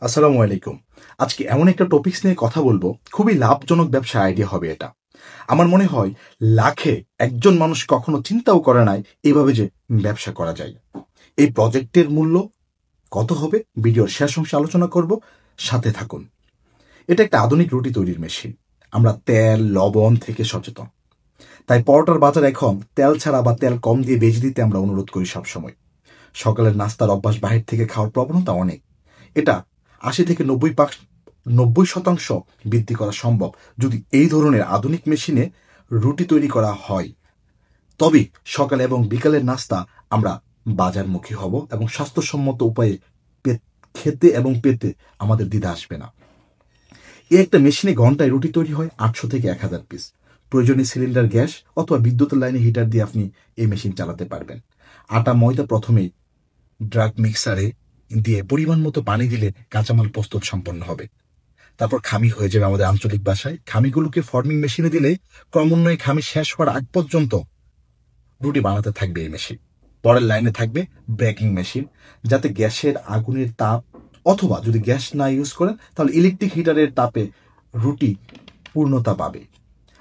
আসসালামু আলাইকুম। আজকে এমন একটা টপিকস নিয়ে কথা বলবো, খুবই লাভজনক ব্যবসা আইডিয়া হবে এটা। আমার মনে হয় লাখে একজন মানুষ কখনো চিন্তাও করে নাই এভাবে যে ব্যবসা করা যায়। এই প্রজেক্টের মূল্য কত হবে ভিডিওর শেষ অংশে আলোচনা করব, সাথে থাকুন। এটা একটা আধুনিক রুটি তৈরির মেশিন। আমরা তেল লবণ থেকে সচেতন, তাই পরোটার বাজার এখন তেল ছাড়া বা তেল কম দিয়ে বেজে দিতে আমরা অনুরোধ করি সবসময়। সকালের নাস্তার অভ্যাস বাহির থেকে খাওয়ার প্রবণতা অনেক। এটা ৮০ থেকে ৯০% বৃদ্ধি করা সম্ভব যদি এই ধরনের আধুনিক মেশিনে রুটি তৈরি করা হয়। তবে সকালে এবং বিকালের নাস্তা আমরা বাজারমুখী হব এবং স্বাস্থ্যসম্মত উপায়ে খেতে এবং পেতে আমাদের দ্বিধা আসবে না। এই একটা মেশিনে ঘন্টায় রুটি তৈরি হয় ৮০০ থেকে ১,০০০ পিস। প্রয়োজনীয় সিলিন্ডার গ্যাস অথবা বিদ্যুতের লাইনে হিটার দিয়ে আপনি এই মেশিন চালাতে পারবেন। আটা ময়দা প্রথমেই ড্রাগ মিক্সারে দিয়ে পরিমাণ মতো পানি দিলে কাঁচামাল প্রস্তুত সম্পন্ন হবে। তারপর খামি হয়ে যাবে আমাদের আঞ্চলিক ভাষায়। খামিগুলোকে ফর্মিং মেশিনে দিলে ক্রমান্বয়ে খামি শেষ হওয়ার আগ পর্যন্ত রুটি বানাতে থাকবে এই মেশিন। পরের লাইনে থাকবে বেকিং মেশিন, যাতে গ্যাসের আগুনের তাপ অথবা যদি গ্যাস না ইউজ করেন তাহলে ইলেকট্রিক হিটারের তাপে রুটি পূর্ণতা পাবে।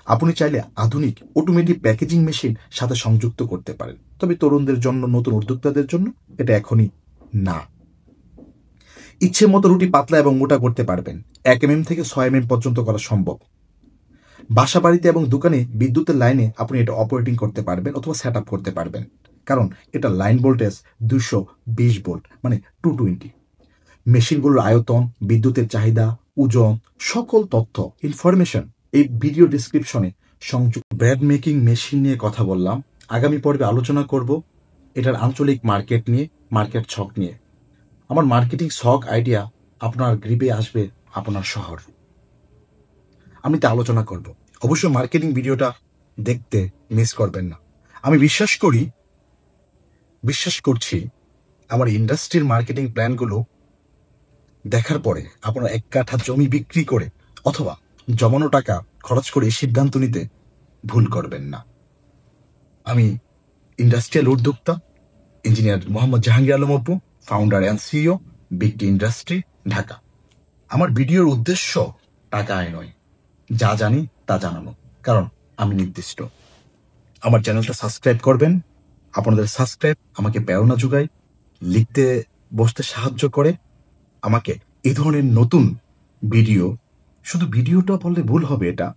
আপনি চাইলে আধুনিক অটোমেটিক প্যাকেজিং মেশিন সাথে সংযুক্ত করতে পারেন, তবে তরুণদের জন্য, নতুন উদ্যোক্তাদের জন্য এটা এখনই না। ইচ্ছে মতো রুটি পাতলা এবং মোটা করতে পারবেন। ১ mm থেকে ৬ mm পর্যন্ত করা সম্ভব। বাসা বাড়িতে এবং দোকানে বিদ্যুতের লাইনে আপনি এটা অপারেটিং করতে পারবেন অথবা সেট আপ করতে পারবেন, কারণ এটা লাইন ভোল্টেজ ২২০ ভোল্ট, মানে 220। মেশিনগুলোর আয়তন, বিদ্যুতের চাহিদা, ওজন, সকল তথ্য ইনফরমেশন এই ভিডিও ডিসক্রিপশনে সংযুক্ত। ব্রেড মেকিং মেশিন নিয়ে কথা বললাম। আগামী পর্বে আলোচনা করব এটার আঞ্চলিক মার্কেট নিয়ে, মার্কেট ছক নিয়ে। আমার মার্কেটিং ছক আইডিয়া আপনার গ্রিপে আসবে আপনার শহর। আমি তা আলোচনা করব। অবশ্যই মার্কেটিং ভিডিওটা দেখতে মিস করবেন না। আমি বিশ্বাস করছি আমার ইন্ডাস্ট্রির মার্কেটিং প্ল্যানগুলো দেখার পরে আপনারা ১ কাঠা জমি বিক্রি করে অথবা জমানো টাকা খরচ করে সিদ্ধান্ত নিতে ভুল করবেন না। আমি ইন্ডাস্ট্রিয়াল উদ্যোক্তা engineer Mohammad Jahangir Alam Apu, founder and CEO, big T industry, Dhaka. আমার ভিডিওর উদ্দেশ্য টাকা আয় নয়, যা জানি তা জানানো, কারণ আমি নির্দিষ্ট। আমার চ্যানেলটা সাবস্ক্রাইব করবেন। আপনাদের সাবস্ক্রাইব আমাকে প্রেরণা যোগায়, লিখতে বসতে সাহায্য করে আমাকে। এই ধরনের নতুন ভিডিও, শুধু ভিডিওটা বললে ভুল হবে, এটা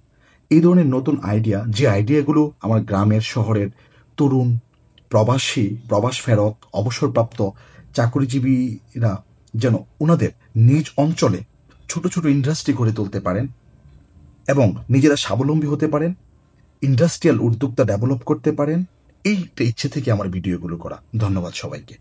এই ধরনের নতুন আইডিয়া, যে আইডিয়াগুলো আমার গ্রামের শহরের তরুণ, প্রবাসী, প্রবাস ফেরত, অবসরপ্রাপ্ত চাকরিজীবীরা যেন ওনাদের নিজ অঞ্চলে ছোট ছোট ইন্ডাস্ট্রি গড়ে তুলতে পারেন এবং নিজেরা স্বাবলম্বী হতে পারেন, ইন্ডাস্ট্রিয়াল উদ্যোক্তা ডেভেলপ করতে পারেন। এইটা ইচ্ছে থেকে আমার ভিডিওগুলো করা। ধন্যবাদ সবাইকে।